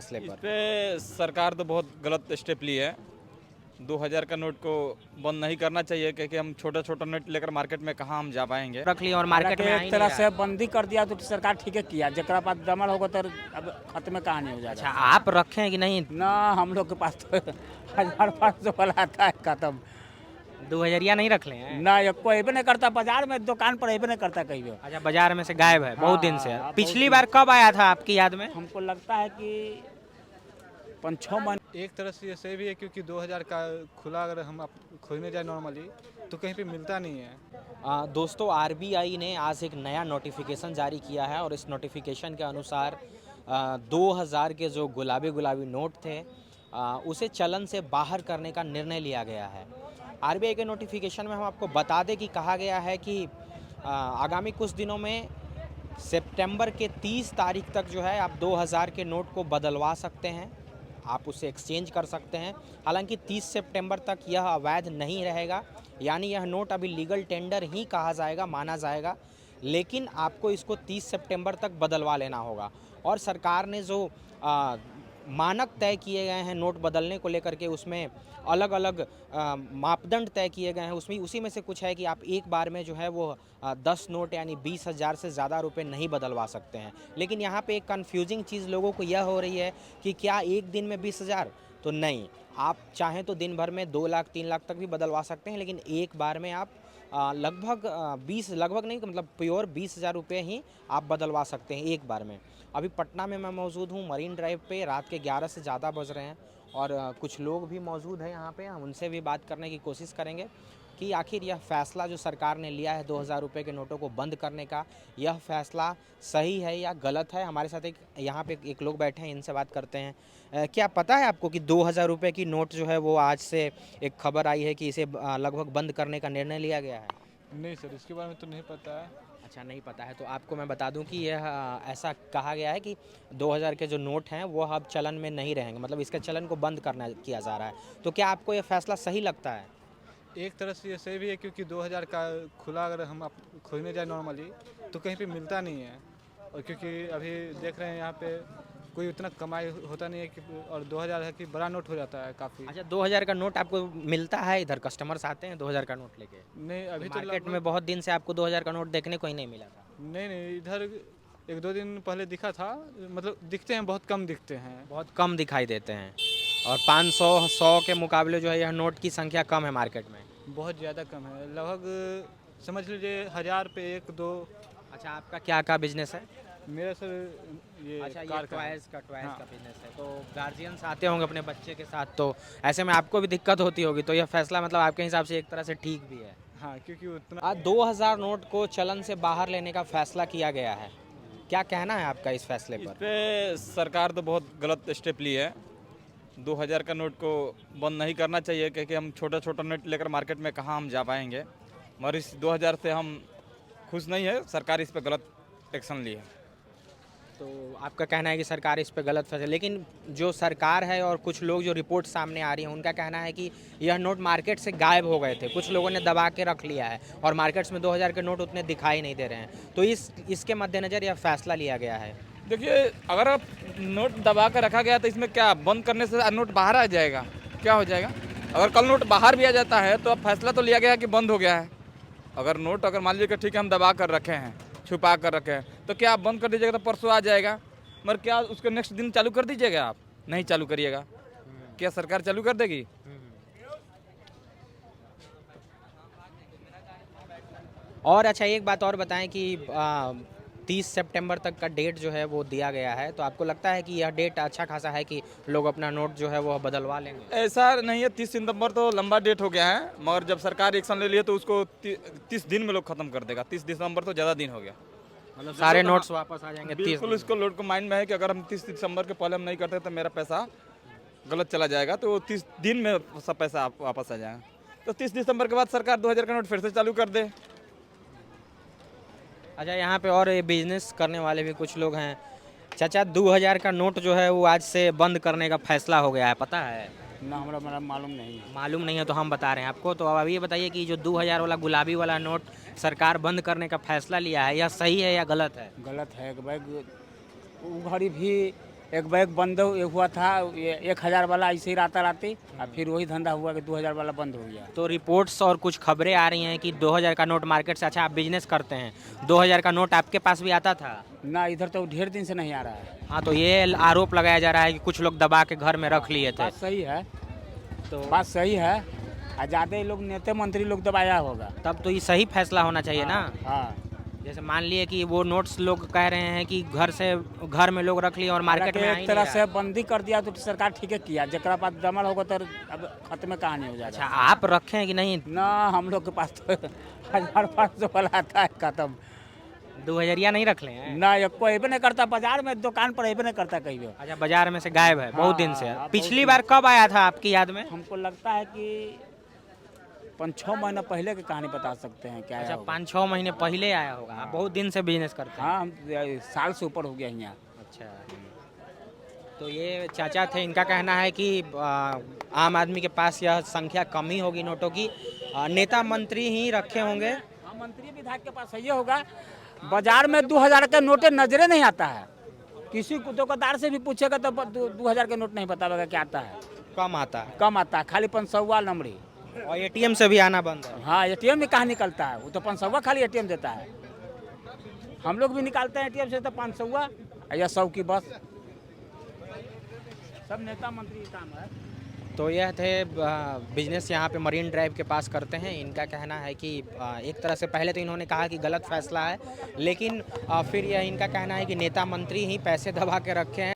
फैसले इस पर? पे सरकार तो बहुत गलत स्टेप ली है। 2000 का नोट को बंद नहीं करना चाहिए, क्योंकि हम छोटा छोटा नोट लेकर मार्केट में कहाँ हम जा पाएंगे। रख लिया और मार्केट में आ ही एक नहीं तरह रहा से है। बंदी कर दिया तो सरकार ठीक है किया, जरा पास जमल होगा तो अब खत्म कहानी हो अच्छा, जाएगा। आप रखे हैं कि नहीं? ना हम लोग के पास तो 1500 वाला आता है खत्म। 2000 नहीं रख ले हैं? ना ये कोई भी नहीं करता, बाजार में दुकान पर भी नहीं करता कहीं भी। अच्छा, बाजार में से गायब है बहुत दिन से। हाँ, पिछली बहुत बार कब आया था आपकी याद में? हमको लगता है कि 5-6 महीने। एक तरह से ये सही भी है, क्योंकि 2000 का खुला अगर हम खोजने जाए नॉर्मली तो कहीं पे मिलता नहीं है। दोस्तों, आरबीआई ने आज एक नया नोटिफिकेशन जारी किया है और इस नोटिफिकेशन के अनुसार 2000 के जो गुलाबी गुलाबी नोट थे उसे चलन से बाहर करने का निर्णय लिया गया है। आरबीआई के नोटिफिकेशन में हम आपको बता दें कि कहा गया है कि आगामी कुछ दिनों में सितंबर के 30 तारीख तक जो है आप 2000 के नोट को बदलवा सकते हैं, आप उसे एक्सचेंज कर सकते हैं। हालांकि 30 सितंबर तक यह अवैध नहीं रहेगा, यानी यह नोट अभी लीगल टेंडर ही कहा जाएगा, माना जाएगा, लेकिन आपको इसको 30 सितंबर तक बदलवा लेना होगा। और सरकार ने जो मानक तय किए गए हैं नोट बदलने को लेकर के, उसमें अलग अलग मापदंड तय किए गए हैं। उसमें उसी में से कुछ है कि आप एक बार में जो है वो 10 नोट यानी 20,000 से ज़्यादा रुपए नहीं बदलवा सकते हैं। लेकिन यहाँ पे एक कंफ्यूजिंग चीज़ लोगों को यह हो रही है कि क्या एक दिन में 20,000? तो नहीं, आप चाहें तो दिन भर में 2 लाख 3 लाख तक भी बदलवा सकते हैं, लेकिन एक बार में आप लगभग 20 लगभग नहीं मतलब प्योर 20,000 रुपये ही आप बदलवा सकते हैं एक बार में। अभी पटना में मैं मौजूद हूँ, मरीन ड्राइव पे रात के 11 से ज़्यादा बज रहे हैं और कुछ लोग भी मौजूद हैं यहाँ पे। हम उनसे भी बात करने की कोशिश करेंगे कि आखिर यह फ़ैसला जो सरकार ने लिया है 2000 रुपये के नोटों को बंद करने का, यह फ़ैसला सही है या गलत है। हमारे साथ एक यहाँ पे एक लोग बैठे हैं, इनसे बात करते हैं। क्या पता है आपको कि 2000 रुपये की नोट जो है वो आज से एक खबर आई है कि इसे लगभग बंद करने का निर्णय लिया गया है? नहीं सर, इसके बारे में तो नहीं पता है। अच्छा, नहीं पता है। तो आपको मैं बता दूं कि यह ऐसा कहा गया है कि 2000 के जो नोट हैं वो अब चलन में नहीं रहेंगे, मतलब इसके चलन को बंद करना किया जा रहा है। तो क्या आपको यह फैसला सही लगता है? एक तरह से ये सही भी है, क्योंकि 2000 का खुला अगर हम खोजने जाए नॉर्मली तो कहीं पे मिलता नहीं है। और क्योंकि अभी देख रहे हैं यहाँ पे कोई उतना कमाई होता नहीं है कि, और 2000 है कि बड़ा नोट हो जाता है काफ़ी। अच्छा, 2000 का नोट आपको मिलता है? इधर कस्टमर्स आते हैं 2000 का नोट लेके? नहीं, अभी तो मार्केट में बहुत दिन से आपको 2000 का नोट देखने को ही नहीं मिला था। नहीं, इधर 1-2 दिन पहले दिखा था, मतलब दिखते हैं, बहुत कम दिखते हैं। बहुत कम दिखाई देते हैं और 500 100 के मुकाबले जो है यह नोट की संख्या कम है मार्केट में। बहुत ज़्यादा कम है, लगभग समझ लीजिए 1000 पे 1-2। अच्छा, आपका क्या का बिजनेस है? मेरा सर ये अच्छा, ये कार का है। टॉयज़ का हाँ। बिजनेस है। तो गार्जियंस आते होंगे अपने बच्चे के साथ, तो ऐसे में आपको भी दिक्कत होती होगी। तो यह फैसला मतलब आपके हिसाब से एक तरह से ठीक भी है? हाँ, क्योंकि उतना आज 2000 नोट को चलन से बाहर लेने का फैसला किया गया है, क्या कहना है आपका इस फैसले इस पर? पे सरकार तो बहुत गलत स्टेप ली है। 2000 का नोट को बंद नहीं करना चाहिए, क्योंकि हम छोटा छोटा नोट लेकर मार्केट में कहाँ हम जा पाएंगे। मगर इस 2000 से हम खुश नहीं है, सरकार इस पे गलत एक्शन ली है। तो आपका कहना है कि सरकार इस पे गलत फैसला, लेकिन जो सरकार है और कुछ लोग जो रिपोर्ट सामने आ रही हैं उनका कहना है कि यह नोट मार्केट से गायब हो गए थे, कुछ लोगों ने दबा के रख लिया है और मार्केट्स में 2000 के नोट उतने दिखाई नहीं दे रहे हैं। तो इसके मद्देनज़र यह फैसला लिया गया है। देखिए, अगर आप नोट दबा कर रखा गया तो इसमें क्या बंद करने से नोट बाहर आ जाएगा? क्या हो जाएगा? अगर कल नोट बाहर भी आ जाता है तो अब फैसला तो लिया गया है कि बंद हो गया है। अगर मान लीजिए कि ठीक है हम दबा कर रखे हैं, छुपा कर रखे हैं, तो क्या आप बंद कर दीजिएगा तो परसों आ जाएगा? मगर क्या उसको नेक्स्ट दिन चालू कर दीजिएगा? आप नहीं चालू करिएगा, क्या सरकार चालू कर देगी? और अच्छा, एक बात और बताएं कि 30 सितंबर तक का डेट जो है वो दिया गया है, तो आपको लगता है कि यह डेट अच्छा खासा है कि लोग अपना नोट जो है वो बदलवा लेंगे? ऐसा नहीं है, 30 सितंबर तो लंबा डेट हो गया है, मगर जब सरकार एक्शन ले लिया तो उसको 30 दिन में लोग खत्म कर देगा। 30 दिसंबर तो ज़्यादा दिन हो गया। मतलब सारे नोट्स वापस आ जाएंगे 30 बिल्कुल, दिन इसको लोग को माइंड में है कि अगर हम 30 दिसंबर के पहले हम नहीं करते तो मेरा पैसा गलत चला जाएगा, तो 30 दिन में सब पैसा वापस आ जाएगा। तो 30 दिसंबर के बाद सरकार 2000 का नोट फिर से चालू कर दे। अच्छा, यहाँ पे और ये बिजनेस करने वाले भी कुछ लोग हैं। चाचा, 2000 का नोट जो है वो आज से बंद करने का फैसला हो गया है, पता है? ना हमारा मालूम नहीं है। मालूम नहीं है तो हम बता रहे हैं आपको। तो अब ये बताइए कि जो 2000 वाला गुलाबी वाला नोट सरकार बंद करने का फैसला लिया है, यह सही है या गलत है? गलत है कि भाई वो घड़ी भी एक बैग बंद हुआ था, 1000 वाला ऐसे ही राता राती, और फिर वही धंधा हुआ कि 2000 वाला बंद हो गया। तो रिपोर्ट्स और कुछ खबरें आ रही हैं कि 2000 का नोट मार्केट से, अच्छा आप बिजनेस करते हैं, 2000 का नोट आपके पास भी आता था? ना, इधर तो ढेर दिन से नहीं आ रहा है। हाँ, तो ये आरोप लगाया जा रहा है कि कुछ लोग दबा के घर में रख लिए थे। बात सही है, तो बात सही है। ज़्यादा लोग नेता मंत्री लोग दबाया होगा। तब तो ये सही फैसला होना चाहिए ना। हाँ, जैसे मान लिए कि वो नोट्स लोग कह रहे हैं कि घर में लोग रख लिए और मार्केट में आ ही एक तरह नहीं से रहा। बंदी कर दिया तो सरकार ठीक है किया। जकरा पास जमल होगा तो अब खत्म कहानी हो अच्छा, जाएगा। आप रखे हैं कि नहीं? ना, हम लोग के पास तो 1500 वाला आता है खत्म। 2000 नहीं रख ले हैं? ना, ये कोई भी नहीं करता, बाजार में दुकान पर भी नहीं करता कहीं भी। अच्छा, बाजार में से गायब है बहुत दिन से। हाँ, बहुत पिछली दिन बार कब आया था आपकी याद में? हमको लगता है कि 5-6 महीना पहले की कहानी बता सकते हैं क्या। अच्छा, 5-6 महीने पहले आया होगा। आप बहुत दिन से बिजनेस करते हैं। हाँ, हम साल से ऊपर हो गया यहाँ। अच्छा, तो ये चाचा थे, इनका कहना है कि आम आदमी के पास यह संख्या कम ही होगी नोटों की, नेता मंत्री ही रखे होंगे। हाँ, मंत्री विधायक के पास सही होगा। बाजार में 2000 के नोटे नजरे नहीं आता है। किसी को दुकानदार से भी पूछेगा तो 2000 के नोट नहीं बतावेगा क्या आता है। कम आता है कम आता है, खाली 500 नंबरी। और एटीएम से भी आना बंद है। हाँ, एटीएम में कहाँ निकलता है, वो तो 500 खाली एटीएम देता है। हम लोग भी निकालते हैं एटीएम से तो 500 या 100 की बस। सब नेता मंत्री काम है। तो यह थे बिजनेस यहाँ पे मरीन ड्राइव के पास करते हैं। इनका कहना है कि एक तरह से पहले तो इन्होंने कहा कि गलत फैसला है, लेकिन फिर यह इनका कहना है कि नेता मंत्री ही पैसे दबा के रखे हैं।